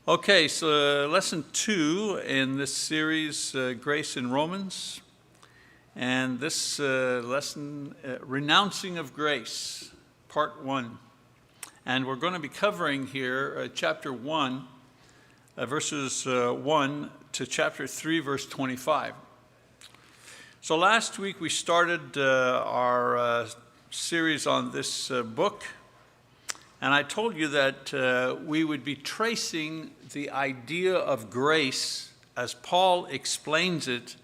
Okay, so lesson 2 in this series, Grace in Romans, and this lesson, Renouncing of Grace, part 1. And we're going to be covering here chapter 1, verses 1 to chapter 3, verse 25. So last week we started our series on this book, and I told you that we would be tracing the idea of grace as Paul explains it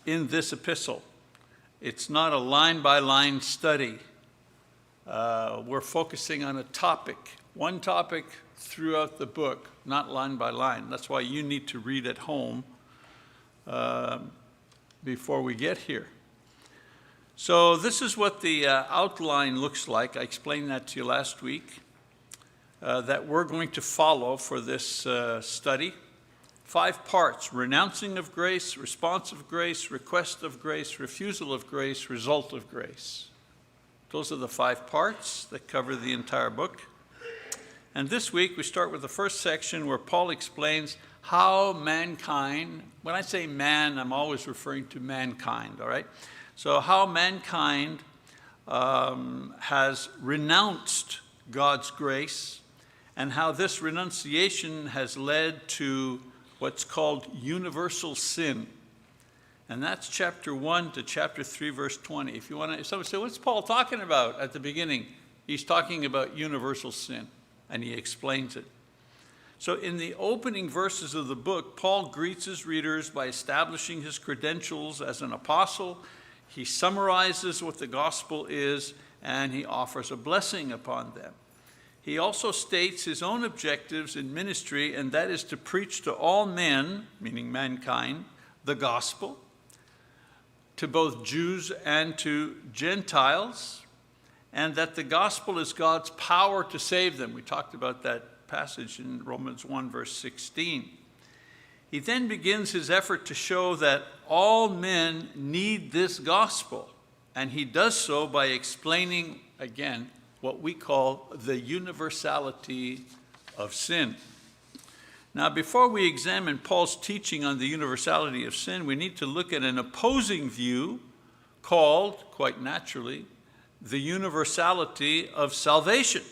in this epistle. It's not a line-by-line study. We're focusing on a topic, one topic throughout the book, not line by line. That's why you need to read at home before we get here. So this is what the outline looks like. I explained that to you last week, that we're going to follow for this study. 5 parts: renouncing of grace, response of grace, request of grace, refusal of grace, result of grace. Those are the 5 parts that cover the entire book. And this week we start with the first section where Paul explains how mankind, when I say man, I'm always referring to mankind, all right? So how mankind has renounced God's grace, and how this renunciation has led to what's called universal sin. And that's chapter 1 to chapter 3, verse 20. If someone say, what's Paul talking about at the beginning? He's talking about universal sin, and he explains it. So in the opening verses of the book, Paul greets his readers by establishing his credentials as an apostle. He summarizes what the gospel is, and he offers a blessing upon them. He also states his own objectives in ministry, and that is to preach to all men, meaning mankind, the gospel, to both Jews and to Gentiles, and that the gospel is God's power to save them. We talked about that passage in Romans 1, verse 16. He then begins his effort to show that all men need this gospel, and he does so by explaining, again, what we call the universality of sin. Now, before we examine Paul's teaching on the universality of sin, we need to look at an opposing view called, quite naturally, the universality of salvation,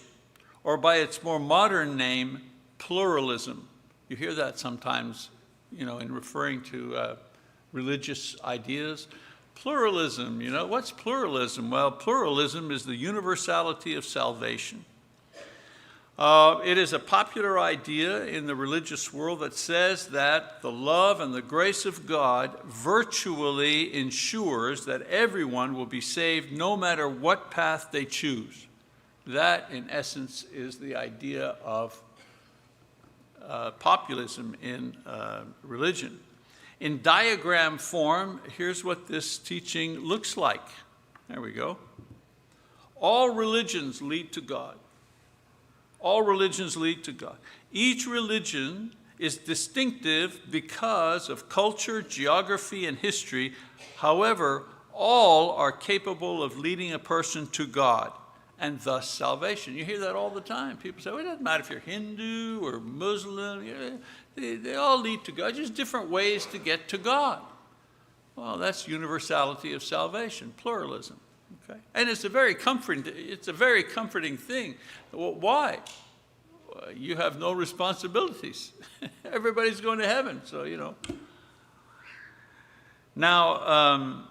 or by its more modern name, pluralism. You hear that sometimes, in referring to religious ideas. Pluralism, what's pluralism? Well, pluralism is the universality of salvation. It is a popular idea in the religious world that says that the love and the grace of God virtually ensures that everyone will be saved no matter what path they choose. That, in essence, is the idea of populism in religion. In diagram form, here's what this teaching looks like. There we go. All religions lead to God. All religions lead to God. Each religion is distinctive because of culture, geography, and history. However, all are capable of leading a person to God, and thus salvation. You hear that all the time. People say, well, it doesn't matter if you're Hindu or Muslim. They all lead to God, just different ways to get to God. Well, that's universality of salvation, pluralism. Okay? And it's a very comforting thing. Well, why? You have no responsibilities. Everybody's going to heaven, so. Now,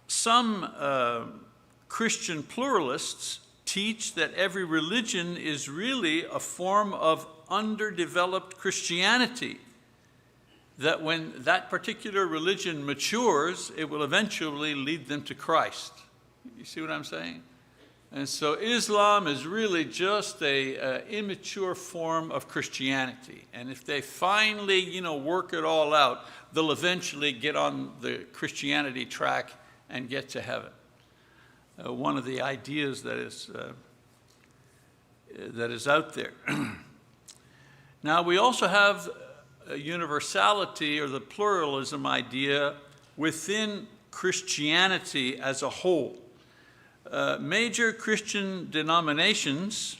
some Christian pluralists teach that every religion is really a form of underdeveloped Christianity, that when that particular religion matures, it will eventually lead them to Christ. You see what I'm saying? And so Islam is really just an immature form of Christianity. And if they finally, work it all out, they'll eventually get on the Christianity track and get to heaven. One of the ideas that is out there. Now, we also have a universality, or the pluralism idea, within Christianity as a whole. Major Christian denominations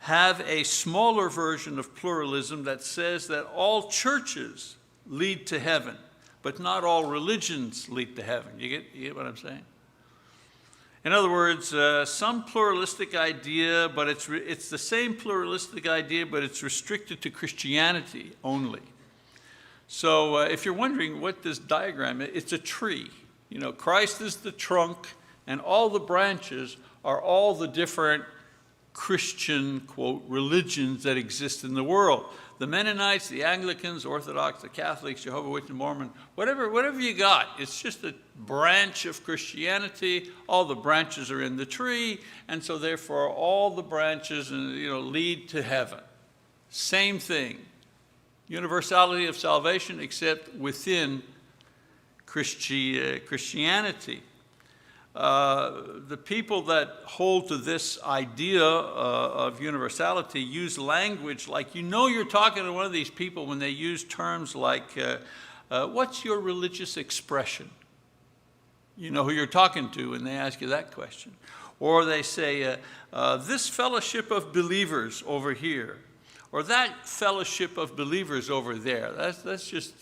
have a smaller version of pluralism that says that all churches lead to heaven, but not all religions lead to heaven. You get what I'm saying? In other words, some pluralistic idea, but it's the same pluralistic idea, but it's restricted to Christianity only. So if you're wondering what this diagram is, it's a tree. You know, Christ is the trunk, and all the branches are all the different Christian, quote, religions that exist in the world. The Mennonites, the Anglicans, Orthodox, the Catholics, Jehovah's Witnesses, Mormon, whatever you got. It's just a branch of Christianity. All the branches are in the tree, and so therefore all the branches lead to heaven. Same thing. Universality of salvation, except within Christianity. The people that hold to this idea of universality use language like, you're talking to one of these people when they use terms like, what's your religious expression? You know who you're talking to when they ask you that question. Or they say, this fellowship of believers over here, or that fellowship of believers over there. That's just,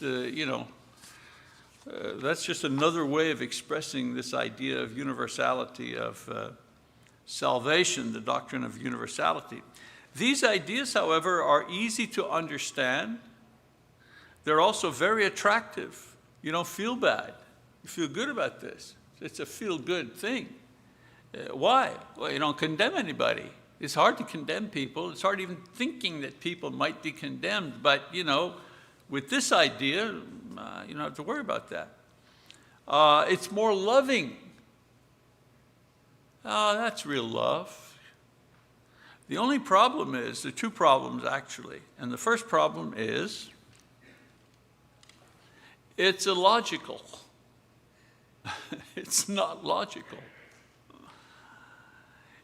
that's just another way of expressing this idea of universality of salvation, the doctrine of universality. These ideas, however, are easy to understand. They're also very attractive. You don't feel bad. You feel good about this. It's a feel-good thing. Why? Well, you don't condemn anybody. It's hard to condemn people. It's hard even thinking that people might be condemned. But, with this idea, you don't have to worry about that. It's more loving. That's real love. The only problem is, there are two problems actually. And the first problem is, it's illogical. It's not logical.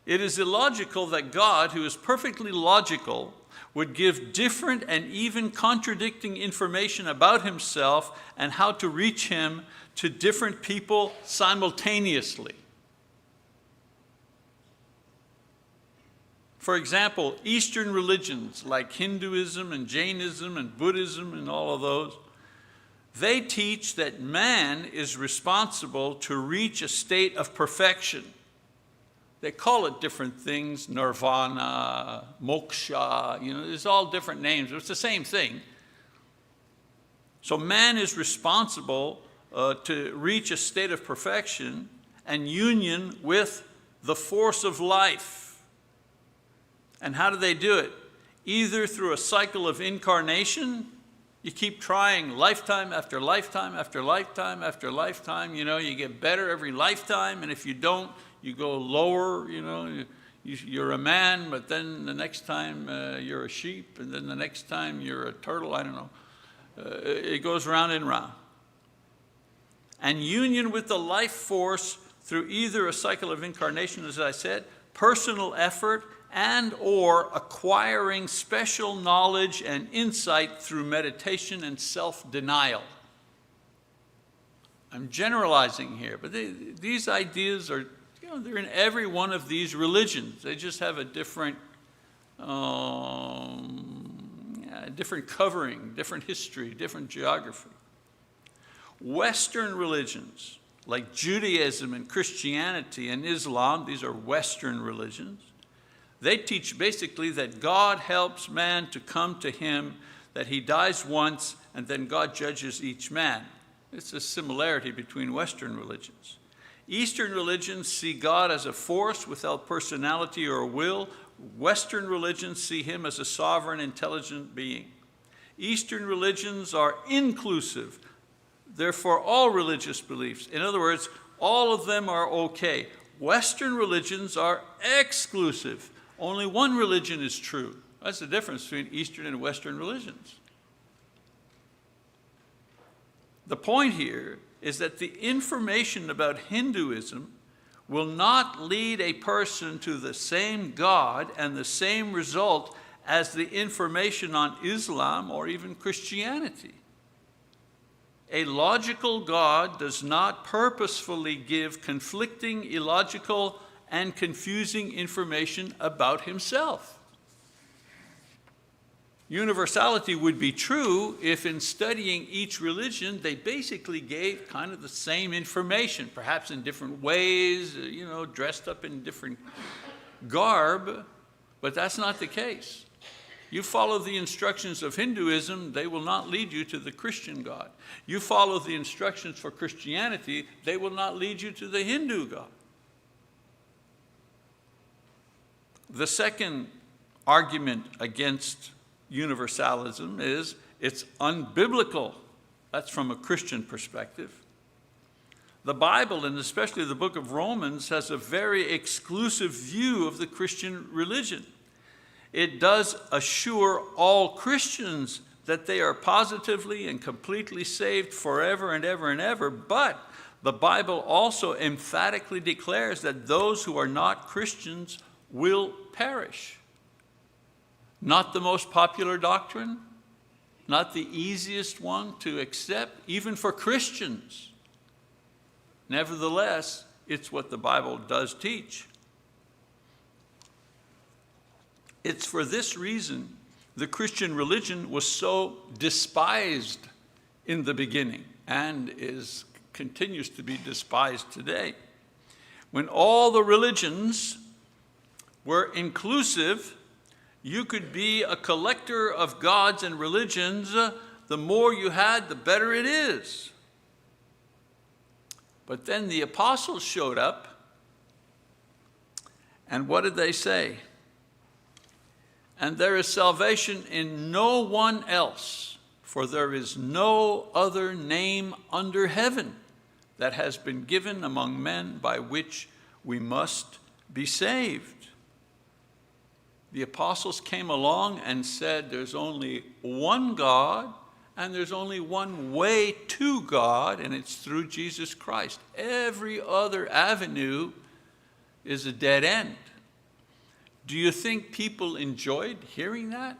It is illogical that God, who is perfectly logical, would give different and even contradicting information about himself and how to reach him to different people simultaneously. For example, Eastern religions like Hinduism and Jainism and Buddhism and all of those, they teach that man is responsible to reach a state of perfection. They call it different things, nirvana, moksha, there's all different names, but it's the same thing. So man is responsible to reach a state of perfection and union with the force of life. And how do they do it? Either through a cycle of incarnation, you keep trying lifetime after lifetime after lifetime after lifetime, you get better every lifetime, and if you don't, you go lower, you're a man, but then the next time you're a sheep, and then the next time you're a turtle, I don't know. It goes round and round. And union with the life force through either a cycle of incarnation, as I said, personal effort, and or acquiring special knowledge and insight through meditation and self-denial. I'm generalizing here, but these ideas are, they're in every one of these religions. They just have a different covering, different history, different geography. Western religions, like Judaism and Christianity and Islam, these are Western religions. They teach basically that God helps man to come to him, that he dies once, and then God judges each man. It's a similarity between Western religions. Eastern religions see God as a force without personality or will. Western religions see him as a sovereign, intelligent being. Eastern religions are inclusive. Therefore, all religious beliefs, in other words, all of them are okay. Western religions are exclusive. Only one religion is true. That's the difference between Eastern and Western religions. The point here is that the information about Hinduism will not lead a person to the same God and the same result as the information on Islam or even Christianity. A logical God does not purposefully give conflicting, illogical, and confusing information about himself. Universality would be true if in studying each religion, they basically gave kind of the same information, perhaps in different ways, dressed up in different garb, but that's not the case. You follow the instructions of Hinduism, they will not lead you to the Christian God. You follow the instructions for Christianity, they will not lead you to the Hindu God. The second argument against universalism is it's unbiblical. That's from a Christian perspective. The Bible, and especially the book of Romans, has a very exclusive view of the Christian religion. It does assure all Christians that they are positively and completely saved forever and ever and ever, but the Bible also emphatically declares that those who are not Christians will perish. Not the most popular doctrine, not the easiest one to accept, even for Christians. Nevertheless, it's what the Bible does teach. It's for this reason the Christian religion was so despised in the beginning and continues to be despised today. When all the religions were inclusive, you could be a collector of gods and religions. The more you had, the better it is. But then the apostles showed up, and what did they say? And there is salvation in no one else, for there is no other name under heaven that has been given among men by which we must be saved. The apostles came along and said there's only one God and there's only one way to God, and it's through Jesus Christ. Every other avenue is a dead end. Do you think people enjoyed hearing that?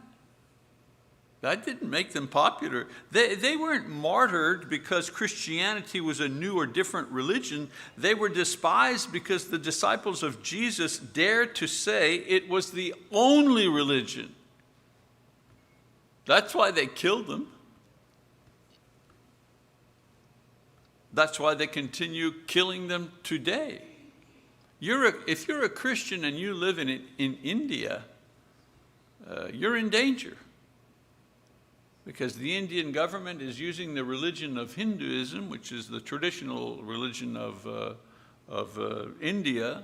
That didn't make them popular. They weren't martyred because Christianity was a new or different religion. They were despised because the disciples of Jesus dared to say it was the only religion. That's why they killed them. That's why they continue killing them today. If you're a Christian and you live in India, you're in danger, because the Indian government is using the religion of Hinduism, which is the traditional religion of India,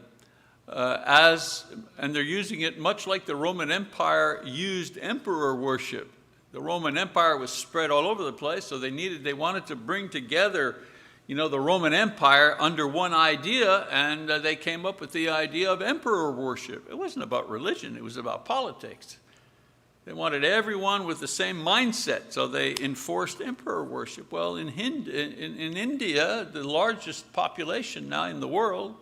and they're using it much like the Roman Empire used emperor worship. The Roman Empire was spread all over the place, so they wanted to bring together the Roman Empire under one idea, and they came up with the idea of emperor worship. It wasn't about religion, it was about politics. They wanted everyone with the same mindset, so they enforced emperor worship. Well, in India, the largest population now in the world,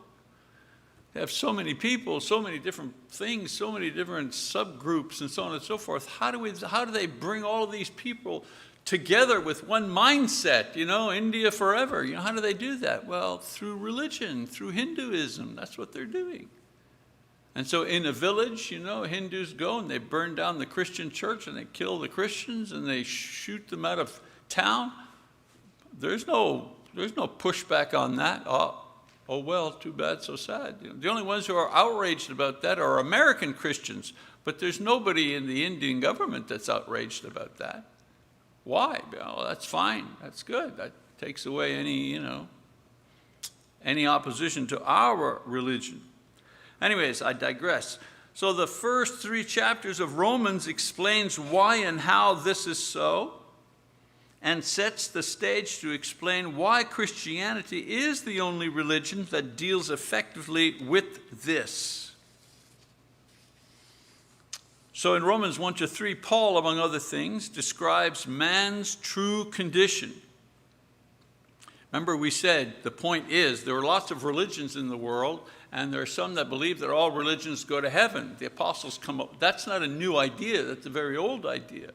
they have so many people, so many different things, so many different subgroups, and so on and so forth. How do they bring all of these people together with one mindset, India forever? How do they do that? Well, through religion, through Hinduism. That's what they're doing. And so in a village, Hindus go and they burn down the Christian church and they kill the Christians and they shoot them out of town. There's no pushback on that. Oh well, too bad, so sad. The only ones who are outraged about that are American Christians, but there's nobody in the Indian government that's outraged about that. Why? Well, that's fine. That's good. That takes away any opposition to our religion. Anyways, I digress. So the first 3 chapters of Romans explains why and how this is so, and sets the stage to explain why Christianity is the only religion that deals effectively with this. So in Romans 1-3, Paul, among other things, describes man's true condition. Remember, we said the point is there are lots of religions in the world, and there are some that believe that all religions go to heaven. The apostles come up. That's not a new idea. That's a very old idea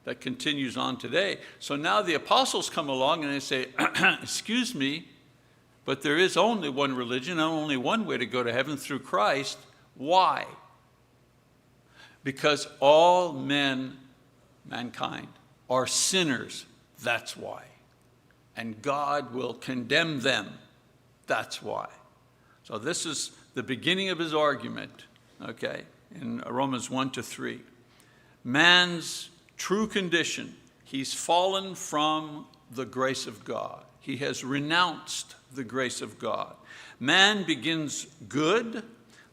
that continues on today. So now the apostles come along and they say, excuse me, but there is only one religion and only one way to go to heaven, through Christ. Why? Because all men mankind, are sinners. That's why. And God will condemn them. That's why. So this is the beginning of his argument, okay, in Romans 1-3. Man's true condition, he's fallen from the grace of God. He has renounced the grace of God. Man begins good,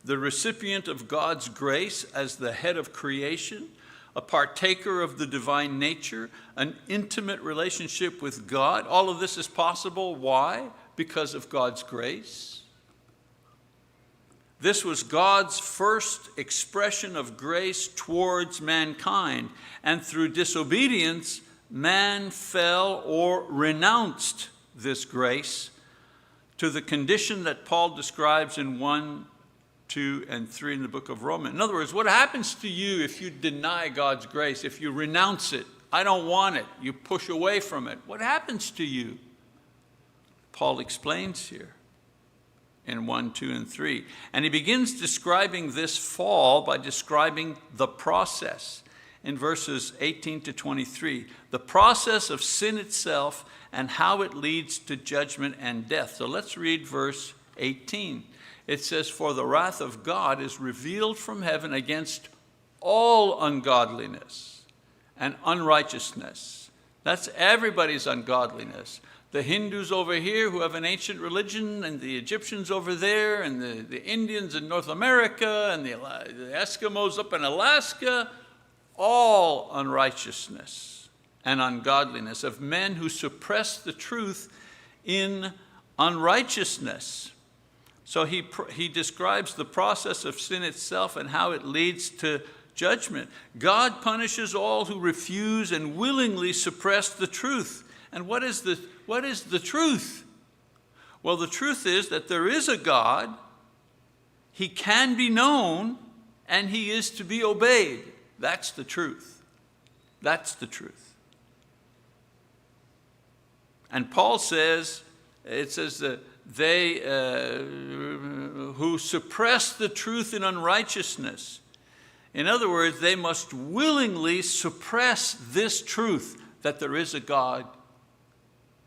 the recipient of God's grace as the head of creation, a partaker of the divine nature, an intimate relationship with God. All of this is possible. Why? Because of God's grace. This was God's first expression of grace towards mankind, and through disobedience, man fell or renounced this grace to the condition that Paul describes in 1, 2, and 3 in the book of Romans. In other words, what happens to you if you deny God's grace, if you renounce it? I don't want it. You push away from it. What happens to you? Paul explains here in 1, 2, and 3. And he begins describing this fall by describing the process in verses 18-23. The process of sin itself and how it leads to judgment and death. So let's read verse 18. It says, "For the wrath of God is revealed from heaven against all ungodliness and unrighteousness." That's everybody's ungodliness. The Hindus over here who have an ancient religion, and the Egyptians over there, and the Indians in North America, and the Eskimos up in Alaska, all unrighteousness and ungodliness of men who suppress the truth in unrighteousness. So he describes the process of sin itself and how it leads to judgment. God punishes all who refuse and willingly suppress the truth. And what is the truth? Well, the truth is that there is a God, he can be known, and he is to be obeyed. That's the truth. That's the truth. And Paul says, it says that they who suppress the truth in unrighteousness. In other words, they must willingly suppress this truth that there is a God.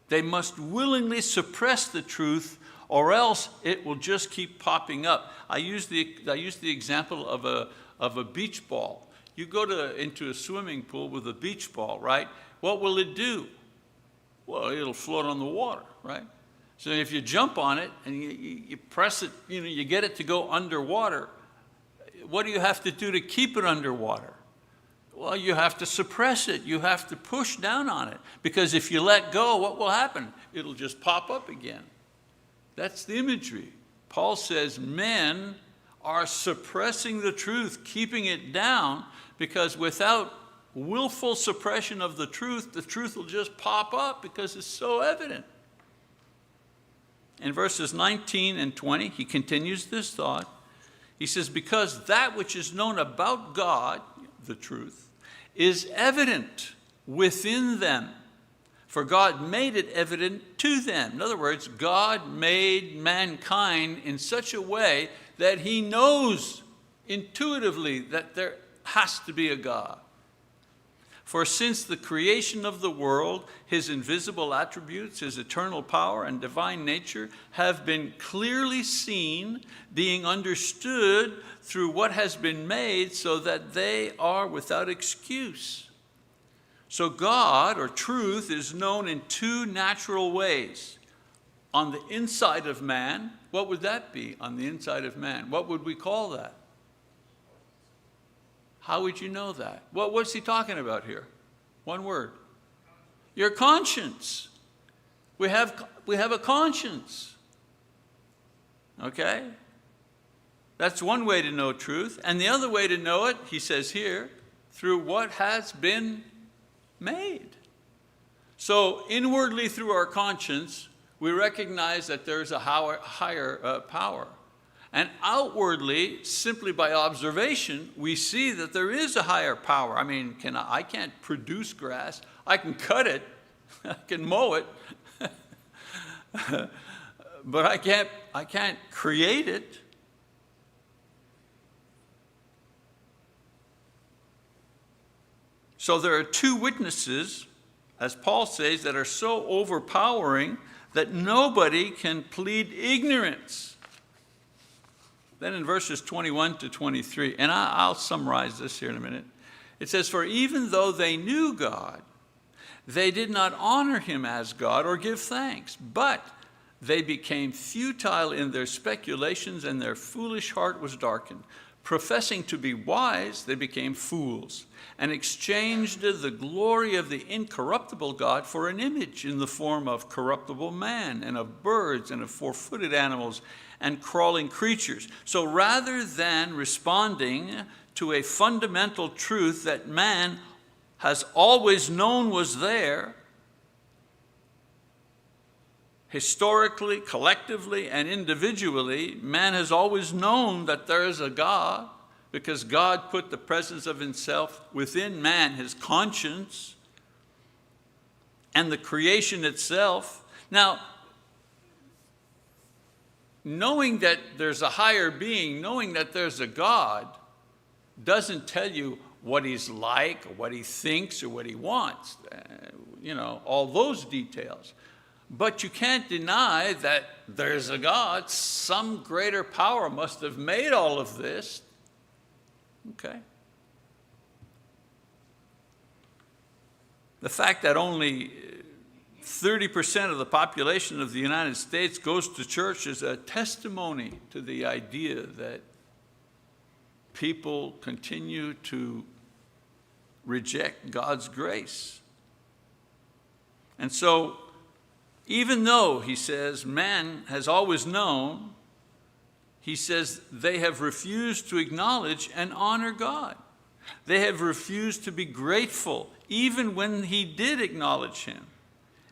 They must willingly suppress the truth, or else it will just keep popping up. I use the example of a beach ball. You go into a swimming pool with a beach ball, right? What will it do? Well, it'll float on the water, right? So if you jump on it and you press it, you get it to go underwater, what do you have to do to keep it underwater? Well, you have to suppress it. You have to push down on it. Because if you let go, what will happen? It'll just pop up again. That's the imagery. Paul says men are suppressing the truth, keeping it down, because without willful suppression of the truth will just pop up because it's so evident. In verses 19 and 20, he continues this thought. He says, because that which is known about God, the truth, is evident within them, for God made it evident to them. In other words, God made mankind in such a way that he knows intuitively that there has to be a God. For since the creation of the world, his invisible attributes, his eternal power and divine nature have been clearly seen, being understood through what has been made, so that they are without excuse. So God, or truth, is known in two natural ways. On the inside of man, what would that be on the inside of man? What would we call that? How would you know that? What's he talking about here? One word. Your conscience. We have a conscience. Okay? That's one way to know truth. And the other way to know it, he says here, through what has been made. So inwardly through our conscience, we recognize that there's a higher power. And outwardly, simply by observation, we see that there is a higher power. I mean, I can't produce grass. I can cut it. I can mow it. But I can't create it. So there are two witnesses, as Paul says, that are so overpowering that nobody can plead ignorance. Then in verses 21 to 23, and I'll summarize this here in a minute. It says, "For even though they knew God, they did not honor him as God or give thanks, but they became futile in their speculations, and their foolish heart was darkened. Professing to be wise, they became fools, and exchanged the glory of the incorruptible God for an image in the form of corruptible man, and of birds, and of four-footed animals, and crawling creatures." So rather than responding to a fundamental truth that man has always known was there, historically, collectively, and individually, man has always known that there is a God, because God put the presence of himself within man, his conscience, and the creation itself. Now, knowing that there's a higher being, knowing that there's a God, doesn't tell you what he's like, or what he thinks, or what he wants, all those details. But you can't deny that there's a God. Some greater power must have made all of this. Okay. The fact that only 30% of the population of the United States goes to church is a testimony to the idea that people continue to reject God's grace. And so, even though, he says, man has always known, he says they have refused to acknowledge and honor God. They have refused to be grateful, even when he did acknowledge him.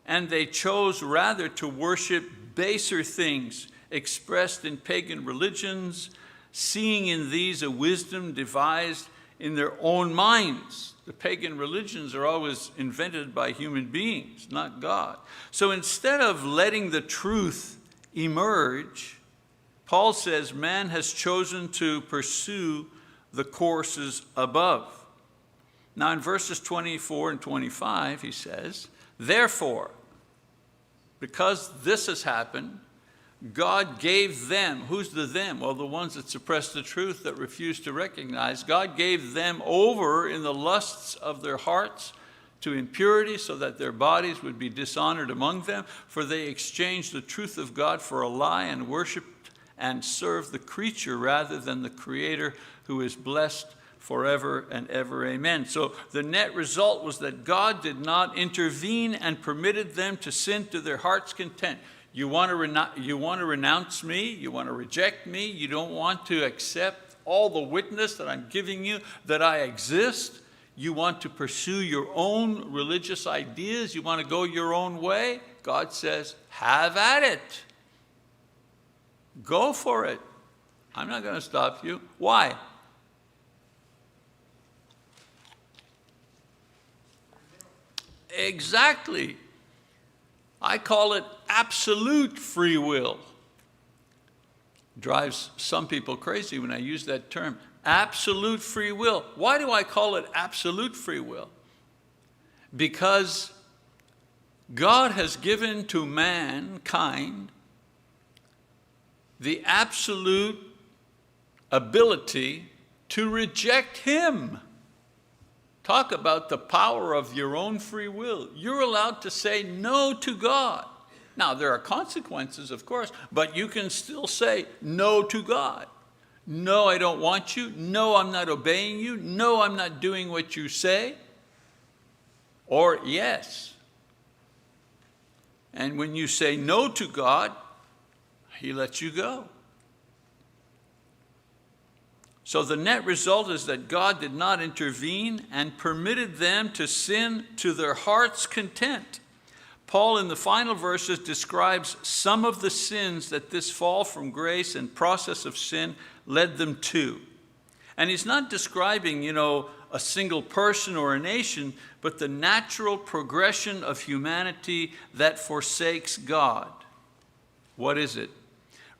And they chose rather to worship baser things expressed in pagan religions, seeing in these a wisdom devised in their own minds. The pagan religions are always invented by human beings, not God. So instead of letting the truth emerge, Paul says man has chosen to pursue the courses above. Now in verses 24 and 25, he says, "Therefore, because this has happened, God gave them," who's the them? Well, the ones that suppress the truth, that refuse to recognize. God gave them over in the lusts of their hearts to impurity, so that their bodies would be dishonored among them. For they exchanged the truth of God for a lie, and worshiped and served the creature rather than the Creator, who is blessed forever and ever. Amen. So the net result was that God did not intervene and permitted them to sin to their heart's content. You want to renounce me? You want to reject me? You don't want to accept all the witness that I'm giving you that I exist? You want to pursue your own religious ideas? You want to go your own way? God says, have at it. Go for it. I'm not going to stop you. Why? Exactly. I call it absolute free will. Drives some people crazy when I use that term. Absolute free will. Why do I call it absolute free will? Because God has given to mankind the absolute ability to reject him. Talk about the power of your own free will. You're allowed to say no to God. Now, there are consequences, of course, but you can still say no to God. No, I don't want you. No, I'm not obeying you. No, I'm not doing what you say. Or yes. And when you say no to God, he lets you go. So the net result is that God did not intervene and permitted them to sin to their heart's content. Paul, in the final verses, describes some of the sins that this fall from grace and process of sin led them to. And he's not describing, a single person or a nation, but the natural progression of humanity that forsakes God. What is it?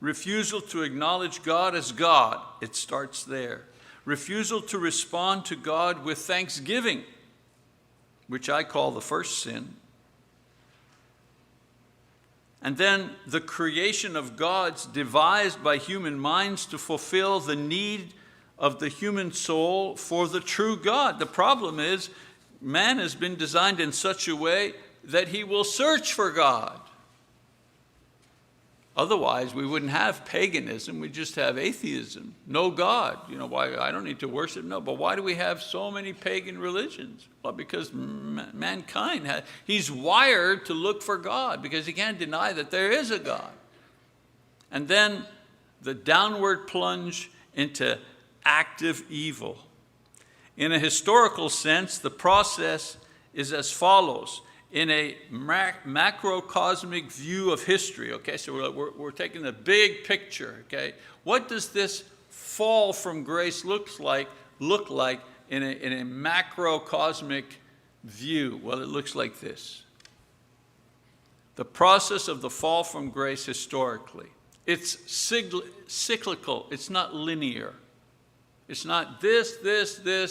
Refusal to acknowledge God as God. It starts there. Refusal to respond to God with thanksgiving. which I call the first sin. And then the creation of gods devised by human minds to fulfill the need of the human soul for the true God. The problem is, man has been designed in such a way that he will search for God. Otherwise, we wouldn't have paganism, we just have atheism. No God. You know, why? I don't need to worship. No, but why do we have so many pagan religions? Well, because mankind, he's wired to look for God because he can't deny that there is a God. And then the downward plunge into active evil. In a historical sense, the process is as follows. In a macrocosmic view of history, okay, so we're taking the big picture, okay? What does this fall from grace look like in a macrocosmic view? Well, it looks like this. The process of the fall from grace historically, it's cyclical, it's not linear. It's not this,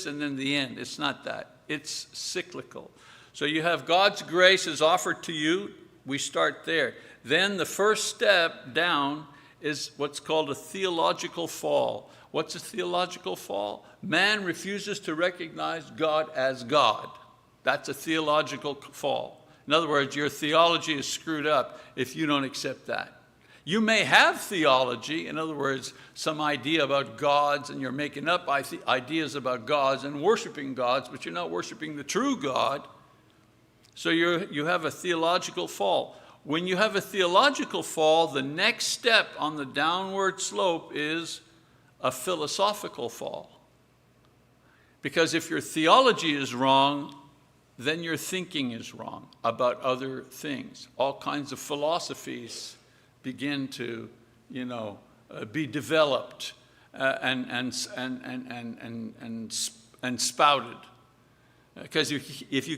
and then the end. It's not that. It's cyclical. So you have God's grace is offered to you. We start there. Then the first step down is what's called a theological fall. What's a theological fall? Man refuses to recognize God as God. That's a theological fall. In other words, your theology is screwed up if you don't accept that. You may have theology, in other words, some idea about gods, and you're making up ideas about gods and worshiping gods, but you're not worshiping the true God. So you have a theological fall. When you have a theological fall, the next step on the downward slope is a philosophical fall. Because if your theology is wrong, then your thinking is wrong about other things. All kinds of philosophies begin to, be developed and spouted. Because if you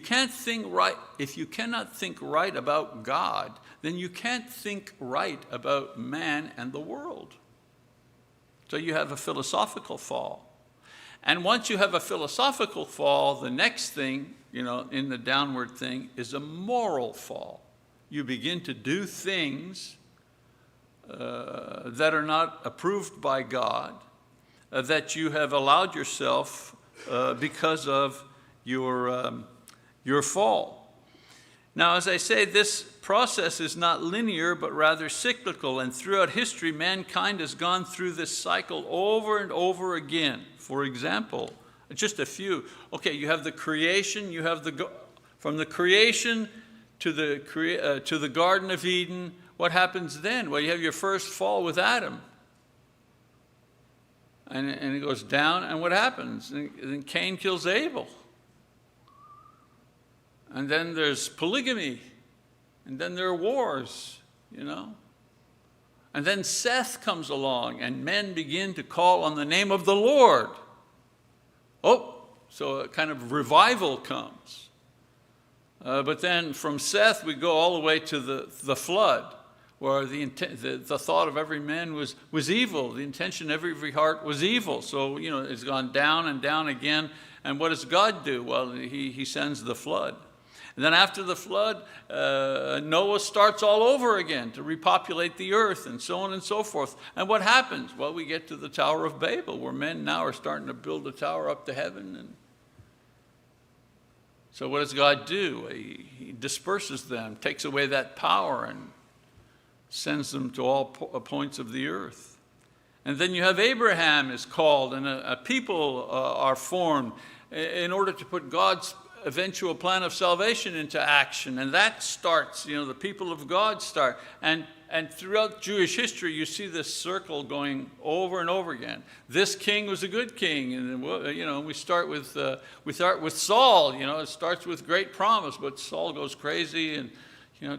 cannot think right about God, then you can't think right about man and the world. So you have a philosophical fall. And once you have a philosophical fall, the next thing, in the downward thing, is a moral fall. You begin to do things that are not approved by God, that you have allowed yourself because of your fall. Now, as I say, this process is not linear, but rather cyclical. And throughout history, mankind has gone through this cycle over and over again. For example, just a few. Okay, you have the creation. You have from the creation to the Garden of Eden. What happens then? Well, you have your first fall with Adam. And it goes down, and what happens? And then Cain kills Abel. And then there's polygamy. And then there are wars, And then Seth comes along, and men begin to call on the name of the Lord. So a kind of revival comes. But then from Seth, we go all the way to the flood, where the thought of every man was evil. The intention of every heart was evil. So, it's gone down and down again. And what does God do? Well, he sends the flood. And then after the flood, Noah starts all over again to repopulate the earth and so on and so forth. And what happens? Well, we get to the Tower of Babel, where men now are starting to build a tower up to heaven. And so what does God do? He disperses them, takes away that power, and sends them to all points of the earth. And then you have Abraham is called, and a people are formed in order to put God's eventual plan of salvation into action. And that starts, the people of God start. And throughout Jewish history, you see this circle going over and over again. This king was a good king. And, we start with Saul. It starts with great promise, but Saul goes crazy and,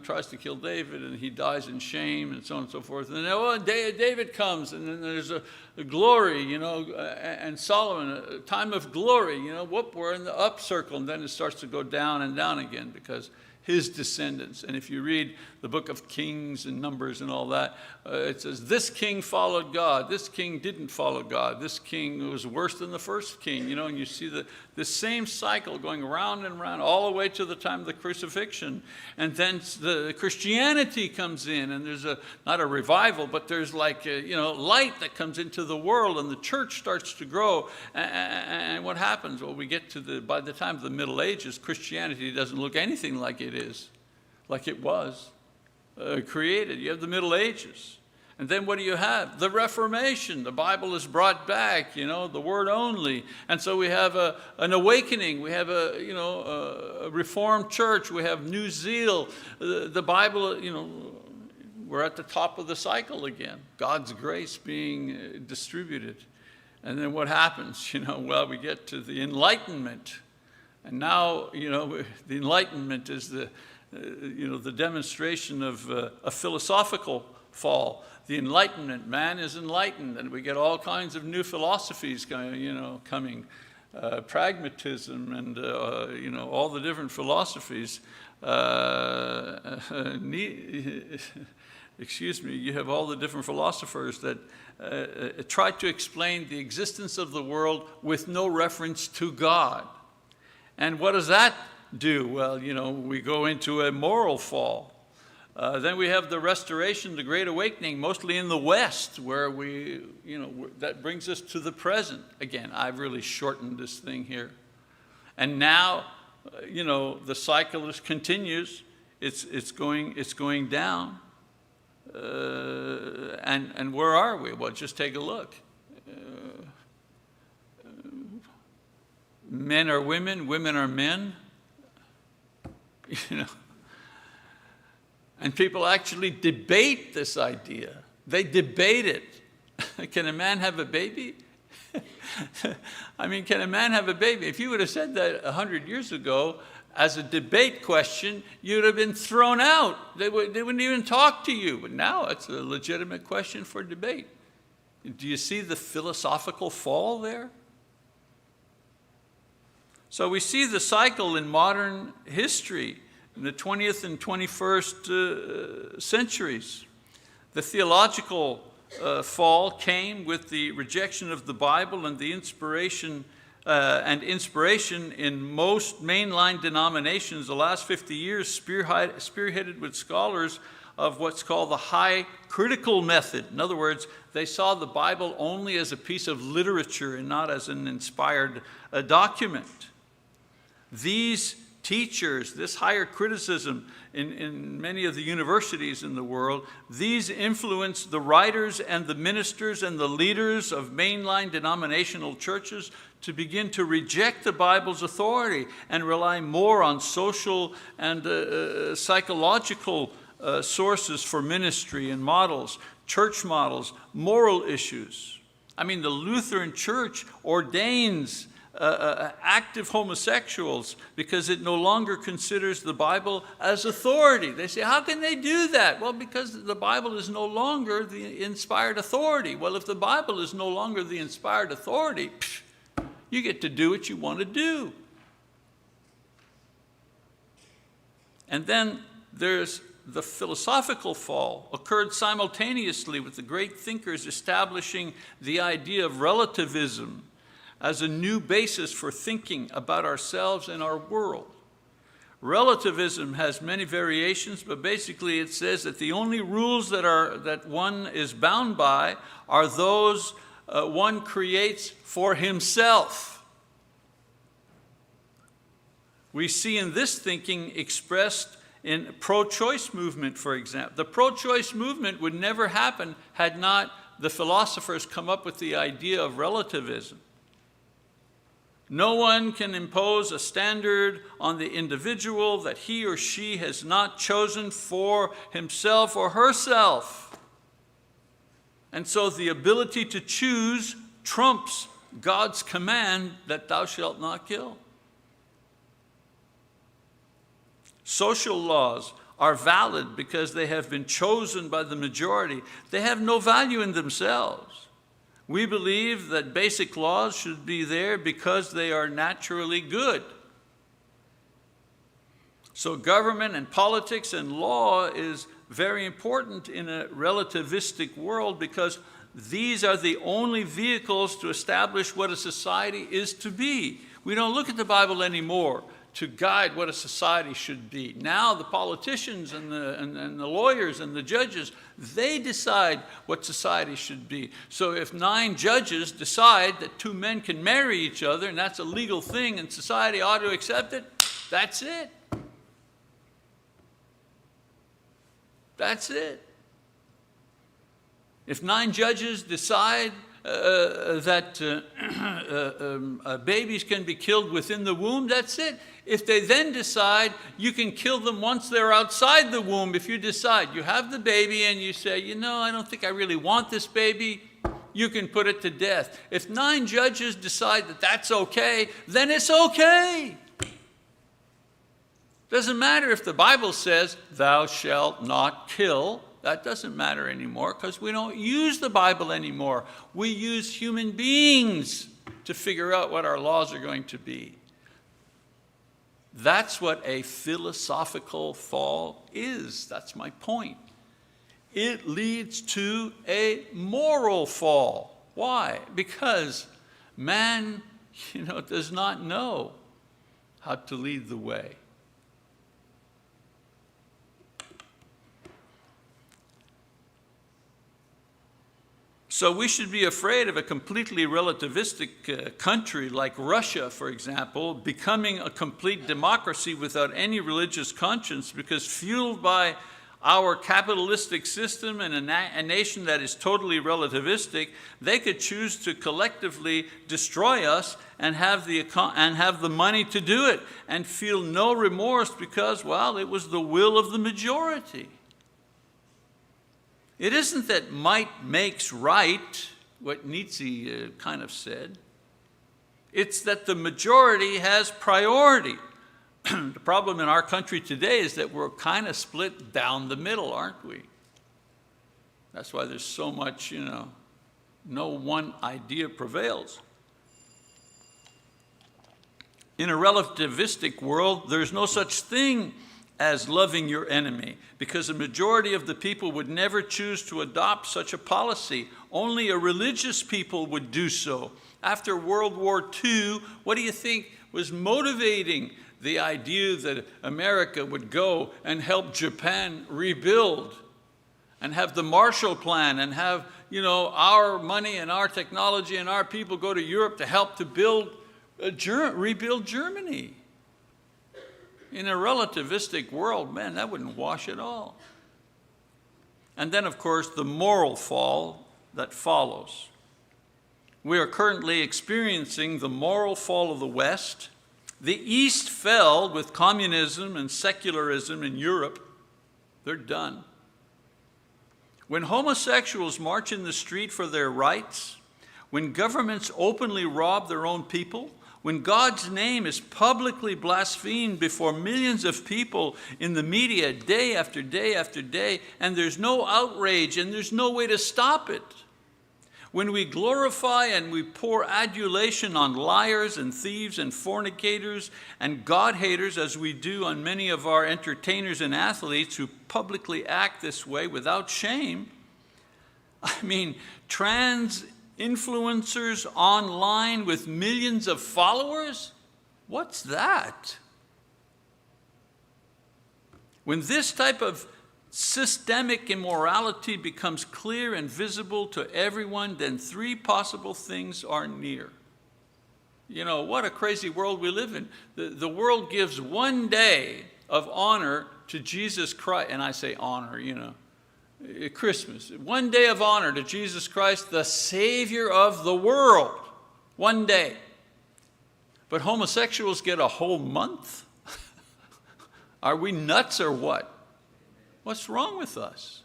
tries to kill David, and he dies in shame, and so on and so forth. And then, David comes, and then there's a glory, and Solomon, a time of glory, we're in the up circle, and then it starts to go down and down again, because his descendants. And if you read the book of Kings and Numbers and all that, it says this king followed God, this king didn't follow God, this king was worse than the first king, and you see the same cycle going around and around all the way to the time of the crucifixion. And then the Christianity comes in, and there's not a revival, but there's like light that comes into the world, and the church starts to grow. And what happens? Well, we get to by the time of the Middle Ages, Christianity doesn't look anything like it is, like it was created. You have the Middle Ages. And then what do you have? The Reformation. The Bible is brought back, the word only. And so we have an awakening. We have a Reformed church. We have new zeal. The Bible, we're at the top of the cycle again. God's grace being distributed. And then what happens? Well, we get to the Enlightenment. And now, the Enlightenment is the demonstration of a philosophical fall. The Enlightenment, man is enlightened, and we get all kinds of new philosophies coming, pragmatism and all the different philosophies. You have all the different philosophers that try to explain the existence of the world with no reference to God. And what does that do? Well, we go into a moral fall. Then we have the Restoration, the Great Awakening, mostly in the West, where that brings us to the present. Again, I've really shortened this thing here. And now, the cycle continues. It's going down. And where are we? Well, just take a look. Men are women, women are men. And people actually debate this idea. They debate it. Can a man have a baby? Can a man have a baby? If you would have said that 100 years ago as a debate question, you'd have been thrown out. They wouldn't even talk to you. But now it's a legitimate question for debate. Do you see the philosophical fall there? So we see the cycle in modern history in the 20th and 21st centuries. The theological fall came with the rejection of the Bible and the inspiration in most mainline denominations the last 50 years, spearheaded with scholars of what's called the high critical method. In other words, they saw the Bible only as a piece of literature and not as an inspired document. These teachers, this higher criticism in many of the universities in the world, these influenced the writers and the ministers and the leaders of mainline denominational churches to begin to reject the Bible's authority and rely more on social and psychological sources for ministry and models, church models, moral issues. The Lutheran Church ordains active homosexuals because it no longer considers the Bible as authority. They say, how can they do that? Well, because the Bible is no longer the inspired authority. Well, if the Bible is no longer the inspired authority, you get to do what you want to do. And then there's the philosophical fall, occurred simultaneously with the great thinkers establishing the idea of relativism as a new basis for thinking about ourselves and our world. Relativism has many variations, but basically it says that the only rules that one is bound by are those one creates for himself. We see in this thinking expressed in pro-choice movement, for example. The pro-choice movement would never happen had not the philosophers come up with the idea of relativism. No one can impose a standard on the individual that he or she has not chosen for himself or herself. And so the ability to choose trumps God's command that thou shalt not kill. Social laws are valid because they have been chosen by the majority. They have no value in themselves. We believe that basic laws should be there because they are naturally good. So government and politics and law is very important in a relativistic world, because these are the only vehicles to establish what a society is to be. We don't look at the Bible anymore to guide what a society should be. Now the politicians and the lawyers and the judges, they decide what society should be. So if 9 judges decide that 2 men can marry each other, and that's a legal thing and society ought to accept it, that's it. That's it. If 9 judges decide that babies can be killed within the womb, that's it. If they then decide you can kill them once they're outside the womb, if you decide you have the baby and you say, you know, I don't think I really want this baby, you can put it to death. If 9 judges decide that that's okay, then it's okay. Doesn't matter if the Bible says, thou shalt not kill. That doesn't matter anymore, because we don't use the Bible anymore. We use human beings to figure out what our laws are going to be. That's what a philosophical fall is. That's my point. It leads to a moral fall. Why? Because man, does not know how to lead the way. So we should be afraid of a completely relativistic country like Russia, for example, becoming a complete democracy without any religious conscience, because fueled by our capitalistic system and a nation that is totally relativistic, they could choose to collectively destroy us and have the money to do it and feel no remorse because, well, it was the will of the majority. It isn't that might makes right, what Nietzsche kind of said. It's that the majority has priority. The problem in our country today is that we're kind of split down the middle, aren't we? That's why there's so much, no one idea prevails. In a relativistic world, there's no such thing as loving your enemy, because the majority of the people would never choose to adopt such a policy. Only a religious people would do so. After World War II, what do you think was motivating the idea that America would go and help Japan rebuild and have the Marshall Plan and have, our money and our technology and our people go to Europe to help to rebuild Germany? In a relativistic world, man, that wouldn't wash at all. And then, of course, the moral fall that follows. We are currently experiencing the moral fall of the West. The East fell with communism and secularism in Europe. They're done. When homosexuals march in the street for their rights, when governments openly rob their own people, when God's name is publicly blasphemed before millions of people in the media day after day after day, and there's no outrage and there's no way to stop it. When we glorify and we pour adulation on liars and thieves and fornicators and God-haters, as we do on many of our entertainers and athletes who publicly act this way without shame. Trans influencers online with millions of followers? What's that? When this type of systemic immorality becomes clear and visible to everyone, then 3 possible things are near. What a crazy world we live in. The world gives 1 day of honor to Jesus Christ, and I say honor, Christmas. 1 day of honor to Jesus Christ, the Savior of the world. 1 day. But homosexuals get a whole month? Are we nuts or what? What's wrong with us?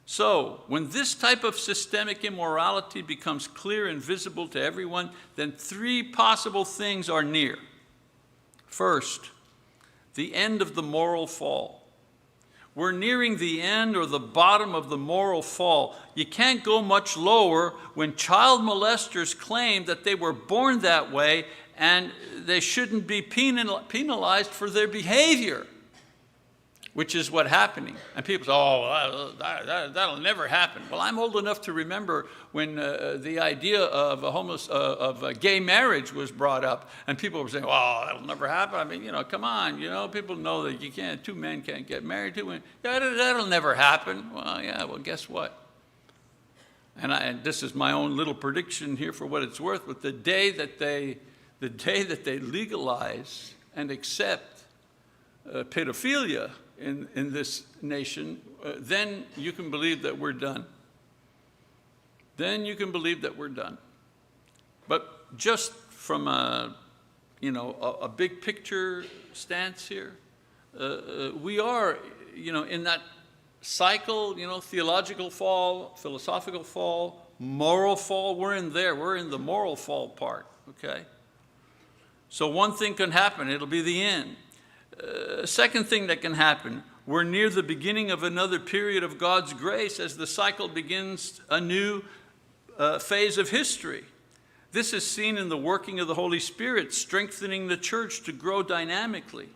So, when this type of systemic immorality becomes clear and visible to everyone, then 3 possible things are near. First, the end of the moral fall. We're nearing the end or the bottom of the moral fall. You can't go much lower when child molesters claim that they were born that way and they shouldn't be penalized for their behavior, which is what's happening. And people say, oh, that'll never happen. Well, I'm old enough to remember when the idea of gay marriage was brought up, and people were saying, oh, that'll never happen. I mean, come on, people know that two men can't get married, two women. That'll never happen. Well, yeah, well, guess what? And this is my own little prediction here for what it's worth, but the day that they legalize and accept pedophilia in this nation, then you can believe that we're done. Then you can believe that we're done. But just from a big picture stance here, we are, in that cycle, theological fall, philosophical fall, moral fall. We're in there. We're in the moral fall part, okay? So one thing can happen. It'll be the end. Second thing that can happen, we're near the beginning of another period of God's grace as the cycle begins a new phase of history. This is seen in the working of the Holy Spirit, strengthening the church to grow dynamically.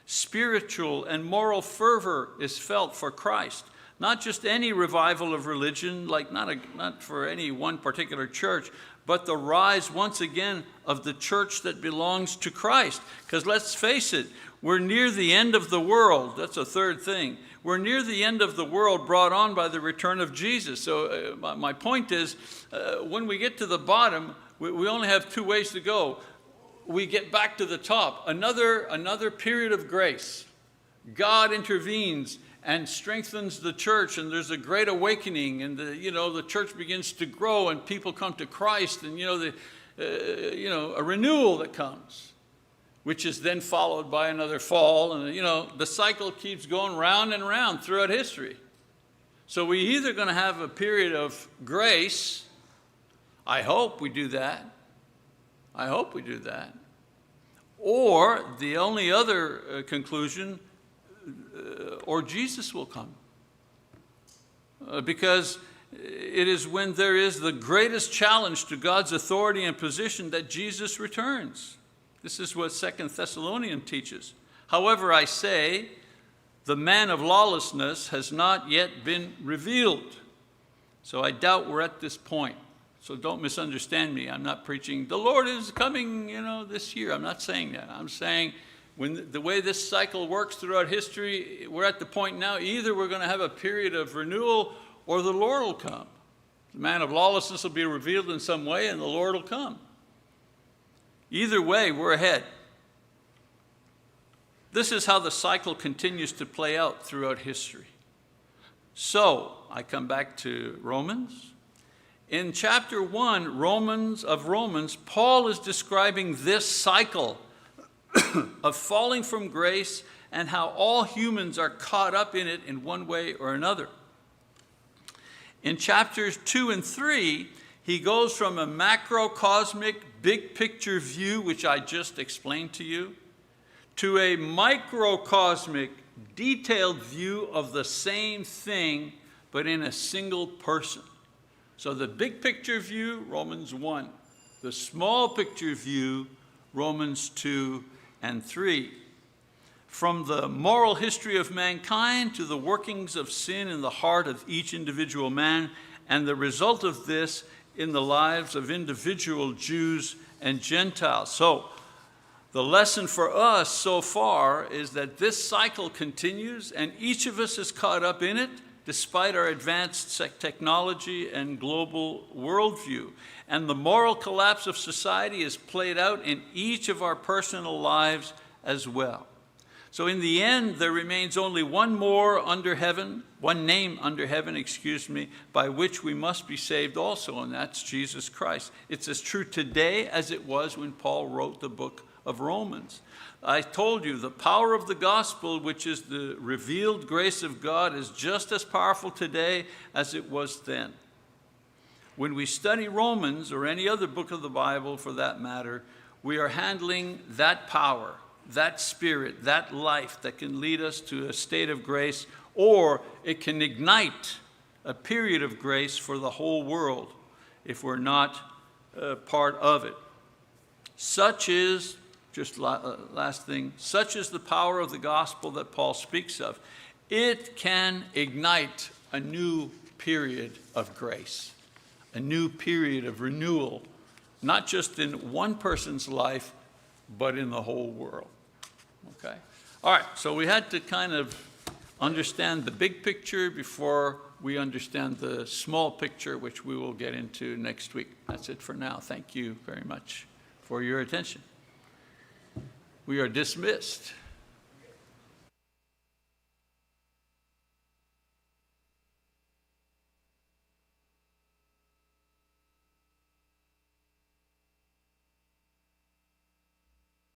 Spiritual and moral fervor is felt for Christ. Not just any revival of religion, like not for any one particular church, but the rise once again of the church that belongs to Christ. Because let's face it, we're near the end of the world. That's a third thing. We're near the end of the world brought on by the return of Jesus. So my point is, when we get to the bottom, we only have two ways to go. We get back to the top. Another period of grace. God intervenes and strengthens the church, and there's a great awakening, and the church begins to grow, and people come to Christ, and a renewal that comes, which is then followed by another fall, and the cycle keeps going round and round throughout history. So we're either going to have a period of grace. I hope we do that. I hope we do that. Or the only other conclusion, or Jesus will come. Because it is when there is the greatest challenge to God's authority and position that Jesus returns. This is what 2 Thessalonians teaches. However, I say, the man of lawlessness has not yet been revealed. So I doubt we're at this point. So don't misunderstand me. I'm not preaching, the Lord is coming, this year. I'm not saying that. I'm saying when the way this cycle works throughout history, we're at the point now, either we're going to have a period of renewal or the Lord will come. The man of lawlessness will be revealed in some way and the Lord will come. Either way, we're ahead. This is how the cycle continues to play out throughout history. So, I come back to Romans. In chapter 1, Romans, Paul is describing this cycle of falling from grace and how all humans are caught up in it in one way or another. In chapters 2 and 3, he goes from a macrocosmic, big picture view, which I just explained to you, to a microcosmic, detailed view of the same thing, but in a single person. So the big picture view, Romans 1. The small picture view, Romans 2 and 3. From the moral history of mankind to the workings of sin in the heart of each individual man, and the result of this in the lives of individual Jews and Gentiles. So the lesson for us so far is that this cycle continues and each of us is caught up in it despite our advanced technology and global worldview. And the moral collapse of society is played out in each of our personal lives as well. So in the end, there remains only one name under heaven, by which we must be saved also, and that's Jesus Christ. It's as true today as it was when Paul wrote the book of Romans. I told you the power of the gospel, which is the revealed grace of God, is just as powerful today as it was then. When we study Romans, or any other book of the Bible for that matter, we are handling that power, that spirit, that life that can lead us to a state of grace, or it can ignite a period of grace for the whole world if we're not part of it. Such is, last thing, such is the power of the gospel that Paul speaks of. It can ignite a new period of grace, a new period of renewal, not just in one person's life, but in the whole world. Okay? All right, so we had to kind of understand the big picture before we understand the small picture, which we will get into next week. That's it for now. Thank you very much for your attention. We are dismissed.